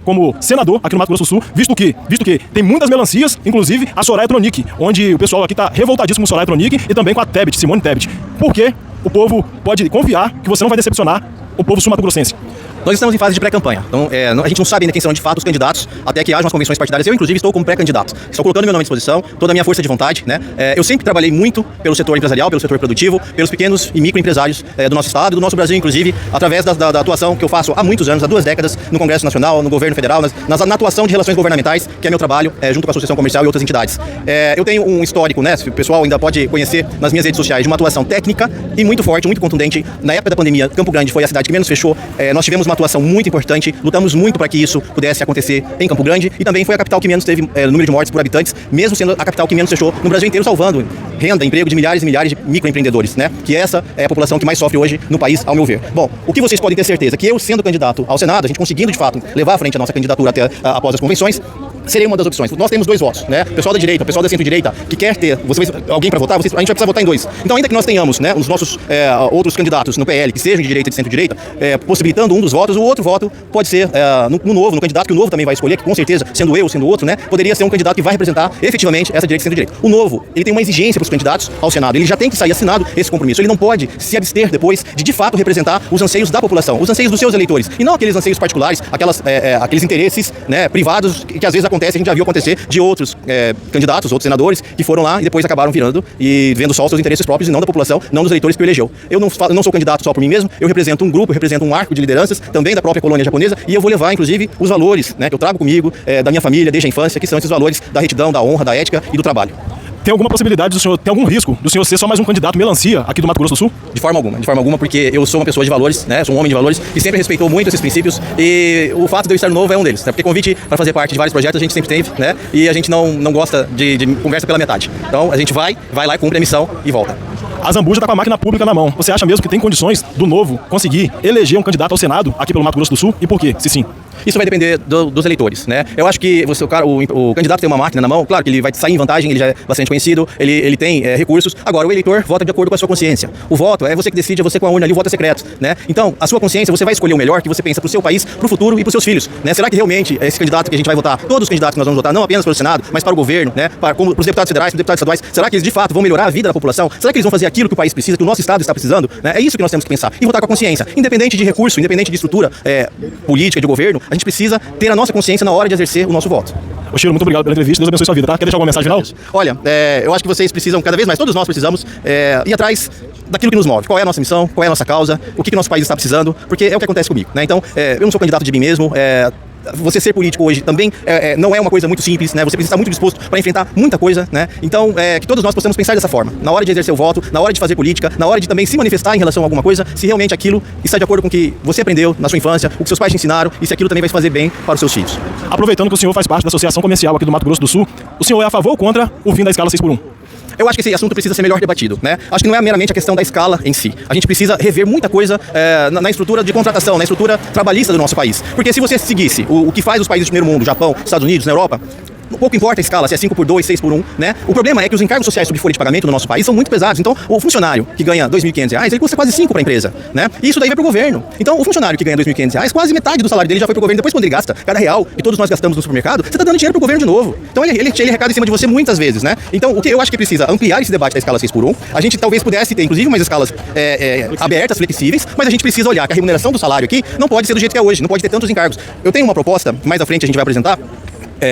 como senador aqui no Mato Grosso do Sul, visto que tem muitas melancias, inclusive a Soraya Tronic, onde o pessoal aqui tá revoltadíssimo com Soraya Tronic e também com a Tebet, Simone Tebet. Por que o povo pode confiar que você não vai decepcionar o povo sul-mato-grossense? Nós estamos em fase de pré-campanha, então a gente não sabe ainda quem são de fato os candidatos, até que hajam as convenções partidárias. Eu, inclusive, estou como pré-candidato. Estou colocando meu nome à disposição, toda a minha força de vontade, né? Eu sempre trabalhei muito pelo setor empresarial, pelo setor produtivo, pelos pequenos e microempresários do nosso estado, do nosso Brasil, inclusive, através da atuação que eu faço há muitos anos, há 2 décadas, no Congresso Nacional, no governo federal, na atuação de relações governamentais, que é meu trabalho, junto com a Associação Comercial e outras entidades. Eu tenho um histórico, né? O pessoal ainda pode conhecer nas minhas redes sociais, de uma atuação técnica e muito forte, muito contundente. Na época da pandemia, Campo Grande foi a cidade que menos fechou. Nós tivemos uma atuação muito importante. Lutamos muito para que isso pudesse acontecer em Campo Grande e também foi a capital que menos teve número de mortes por habitantes, mesmo sendo a capital que menos fechou no Brasil inteiro, salvando renda, emprego de milhares e milhares de microempreendedores, né? Que essa é a população que mais sofre hoje no país, ao meu ver. Bom, o que vocês podem ter certeza que eu, sendo candidato ao Senado, a gente conseguindo de fato levar à frente a nossa candidatura até após as convenções, seria uma das opções. Nós temos 2 votos, né? O pessoal da direita, o pessoal da centro-direita, que quer ter alguém para votar, a gente vai precisar votar em 2. Então, ainda que nós tenhamos, né, os nossos outros candidatos no PL, que sejam de direita e de centro-direita, possibilitando um dos votos, o outro voto pode ser no candidato que o Novo também vai escolher, que com certeza, sendo eu, sendo o outro, né, poderia ser um candidato que vai representar efetivamente essa direita e centro-direita. O Novo, ele tem uma exigência para os candidatos ao Senado, ele já tem que sair assinado esse compromisso, ele não pode se abster depois de fato representar os anseios da população, os anseios dos seus eleitores, e não aqueles anseios particulares, aqueles interesses, né, privados que às vezes acontecem, a gente já viu acontecer de outros candidatos, outros senadores, que foram lá e depois acabaram virando e vendo só os seus interesses próprios e não da população, não dos eleitores que o elegeu. Eu não sou candidato só por mim mesmo, eu represento um grupo, eu represento um arco de lideranças, também da própria colônia japonesa, e eu vou levar, inclusive, os valores, né, que eu trago comigo, da minha família, desde a infância, que são esses valores da retidão, da honra, da ética e do trabalho. Tem alguma possibilidade do senhor, tem algum risco do senhor ser só mais um candidato melancia aqui do Mato Grosso do Sul? De forma alguma, porque eu sou uma pessoa de valores, né? Sou um homem de valores e sempre respeitou muito esses princípios, e o fato de eu estar no Novo é um deles, né? Porque convite para fazer parte de vários projetos a gente sempre teve, né? E a gente não gosta de conversa pela metade. Então a gente vai lá, cumpre a missão e volta. A Zambuja está com a máquina pública na mão. Você acha mesmo que tem condições do Novo conseguir eleger um candidato ao Senado aqui pelo Mato Grosso do Sul? E por quê? Se sim. Isso vai depender dos eleitores, né? Eu acho que o candidato tem uma máquina na mão, claro que ele vai sair em vantagem, ele já é bastante conhecido, ele tem recursos. Agora, o eleitor vota de acordo com a sua consciência. O voto é você que decide, é você com a urna ali, o voto é secreto, né? Então, a sua consciência, você vai escolher o melhor que você pensa pro seu país, pro futuro e pros seus filhos, né? Será que realmente esse candidato que a gente vai votar, todos os candidatos que nós vamos votar, não apenas para o Senado, mas para o governo, né? Pros deputados federais, pros deputados estaduais, será que eles de fato vão melhorar a vida da população? Será que eles vão fazer aquilo que o país precisa, que o nosso estado está precisando, né? É isso que nós temos que pensar e votar com a consciência. Independente de recurso, independente de estrutura política, de governo, a gente precisa ter a nossa consciência na hora de exercer o nosso voto. Ô Chiro, muito obrigado pela entrevista, Deus abençoe sua vida, tá? Quer deixar alguma mensagem final? Olha, eu acho que vocês precisam, cada vez mais, todos nós precisamos ir atrás daquilo que nos move. Qual é a nossa missão, qual é a nossa causa, o que nosso país está precisando, porque é o que acontece comigo, né? Então, eu não sou candidato de mim mesmo, você ser político hoje também não é uma coisa muito simples, né? Você precisa estar muito disposto para enfrentar muita coisa, né? Então, que todos nós possamos pensar dessa forma, na hora de exercer o voto, na hora de fazer política, na hora de também se manifestar em relação a alguma coisa, se realmente aquilo está de acordo com o que você aprendeu na sua infância, o que seus pais te ensinaram, e se aquilo também vai fazer bem para os seus filhos. Aproveitando que o senhor faz parte da Associação Comercial aqui do Mato Grosso do Sul, o senhor é a favor ou contra o fim da escala 6x1? Eu acho que esse assunto precisa ser melhor debatido, né? Acho que não é meramente a questão da escala em si. A gente precisa rever muita coisa na estrutura de contratação, na estrutura trabalhista do nosso país. Porque se você seguisse o que faz os países do primeiro mundo, Japão, Estados Unidos, na Europa, pouco importa a escala, se é 5x2, 6x1, né? O problema é que os encargos sociais sob folha de pagamento no nosso país são muito pesados. Então, o funcionário que ganha R$ 2.500, ele custa quase 5 para a empresa, né? E isso daí vai para o governo. Então, o funcionário que ganha R$ 2.500, quase metade do salário dele já foi para o governo. Depois, quando ele gasta cada real, e todos nós gastamos no supermercado, você está dando dinheiro para o governo de novo. Então, ele recada em cima de você muitas vezes, né? Então, o que eu acho que precisa ampliar esse debate da escala 6x1, a gente talvez pudesse ter, inclusive, umas escalas abertas, flexíveis, mas a gente precisa olhar que a remuneração do salário aqui não pode ser do jeito que é hoje, não pode ter tantos encargos. Eu tenho uma proposta, mais à frente a gente vai apresentar,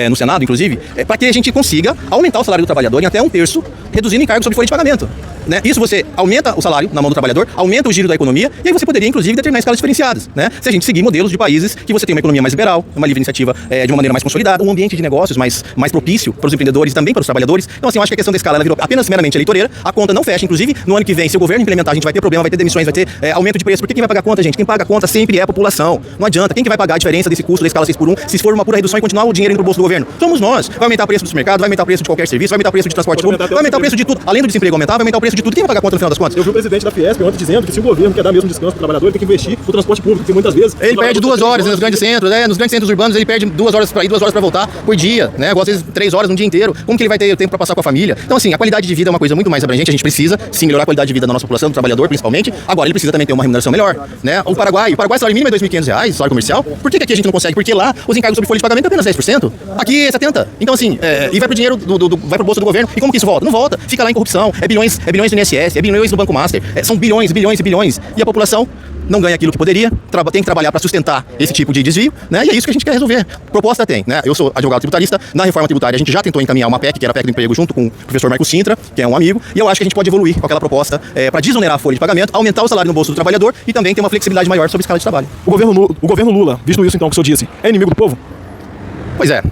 no Senado, inclusive, para que a gente consiga aumentar o salário do trabalhador em até 1/3, reduzindo encargos sobre folha de pagamento, né? Isso você aumenta o salário na mão do trabalhador, aumenta o giro da economia, e aí você poderia, inclusive, determinar escalas diferenciadas, né? Se a gente seguir modelos de países que você tem uma economia mais liberal, uma livre iniciativa de uma maneira mais consolidada, um ambiente de negócios mais propício para os empreendedores e também para os trabalhadores. Então, assim, eu acho que a questão da escala ela virou apenas meramente eleitoreira, a conta não fecha, inclusive, no ano que vem, se o governo implementar, a gente vai ter problema, vai ter demissões, vai ter aumento de preço, porque quem vai pagar a conta, gente? Quem paga a conta sempre é a população. Não adianta. Quem que vai pagar a diferença desse custo da escala 6x1 se for uma pura redução e continuar o dinheiro indo pro bolso do governo? Somos nós. Vai aumentar o preço do mercado, vai aumentar o preço de qualquer serviço, vai aumentar o preço de transporte público, vai aumentar o preço de tudo. Além do desemprego aumentar, vai aumentar o preço de tudo, quem vai pagar a conta no final das contas? Eu vi o presidente da Fiesp ontem dizendo que se o governo quer dar mesmo descanso pro trabalhador, ele tem que investir no transporte público, porque muitas vezes... Ele perde 2 horas nos grandes centros, nos grandes centros urbanos ele perde 2 horas para ir, 2 horas para voltar por dia, né? Às vezes 3 horas um dia inteiro. Como que ele vai ter tempo para passar com a família? Então assim, a qualidade de vida é uma coisa muito mais abrangente, a gente precisa sim melhorar a qualidade de vida da nossa população, do trabalhador principalmente. Agora ele precisa também ter uma remuneração melhor, né? O Paraguai salário mínimo é R$2.500, salário comercial. Por que aqui a gente não consegue? Porque lá os encargos sobre folha de pagamento é apenas 10%. Aqui é 70%. Então assim, e vai pro dinheiro vai pro bolso do governo. E como que isso volta? Não volta. Fica lá em corrupção. É bilhões do INSS, é bilhões no Banco Master. São bilhões. E a população não ganha aquilo que poderia, tem que trabalhar para sustentar esse tipo de desvio, né? E é isso que a gente quer resolver. Proposta tem, né? Eu sou advogado tributarista, na reforma tributária a gente já tentou encaminhar uma PEC, que era a PEC do emprego, junto com o professor Marcos Sintra, que é um amigo, e eu acho que a gente pode evoluir com aquela proposta para desonerar a folha de pagamento, aumentar o salário no bolso do trabalhador e também ter uma flexibilidade maior sobre a escala de trabalho. O governo Lula, visto isso então que o senhor disse, é inimigo do povo? Pois é.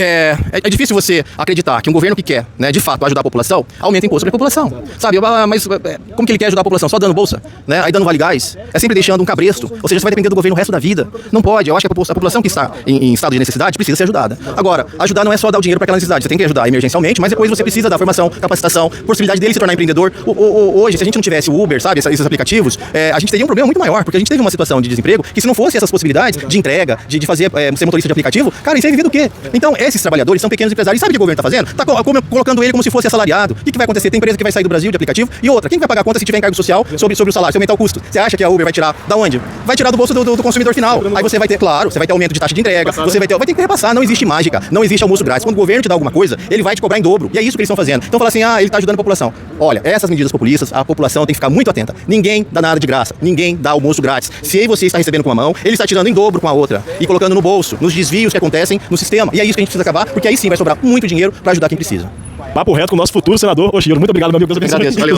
É difícil você acreditar que um governo que quer, né, de fato, ajudar a população, aumenta imposto sobre a população. Sabe, mas como que ele quer ajudar a população? Só dando bolsa, né? Aí dando vale gás? É sempre deixando um cabresto. Ou seja, você vai depender do governo o resto da vida. Não pode. Eu acho que a população que está em estado de necessidade precisa ser ajudada. Agora, ajudar não é só dar o dinheiro para aquela necessidade. Você tem que ajudar emergencialmente, mas depois você precisa dar formação, capacitação, possibilidade dele se tornar empreendedor. Hoje, se a gente não tivesse o Uber, sabe, esses aplicativos, a gente teria um problema muito maior, porque a gente teve uma situação de desemprego que se não fosse essas possibilidades de entrega, de fazer ser motorista de aplicativo, cara, isso ia viver do quê? Então, esses trabalhadores são pequenos empresários. Sabe o que o governo está fazendo? Está colocando ele como se fosse assalariado. O que vai acontecer? Tem empresa que vai sair do Brasil de aplicativo e outra. Quem vai pagar a conta se tiver encargo social sobre o salário, se aumentar o custo? Você acha que a Uber vai tirar da onde? Vai tirar do bolso do consumidor final. Aí você vai ter, claro, você vai ter aumento de taxa de entrega, você vai ter que repassar. Não existe mágica, não existe almoço grátis. Quando o governo te dá alguma coisa, ele vai te cobrar em dobro. E é isso que eles estão fazendo. Então fala assim, ele está ajudando a população. Olha, essas medidas populistas, a população tem que ficar muito atenta. Ninguém dá nada de graça, ninguém dá almoço grátis. Se você está recebendo com uma mão, ele está tirando em dobro com a outra e colocando no bolso, nos desvios que acontecem no sistema. E é isso que a gente precisa acabar, porque aí sim vai sobrar muito dinheiro para ajudar quem precisa. Papo reto com o nosso futuro senador Oshiro. Muito obrigado, meu amigo. Agradeço. Valeu.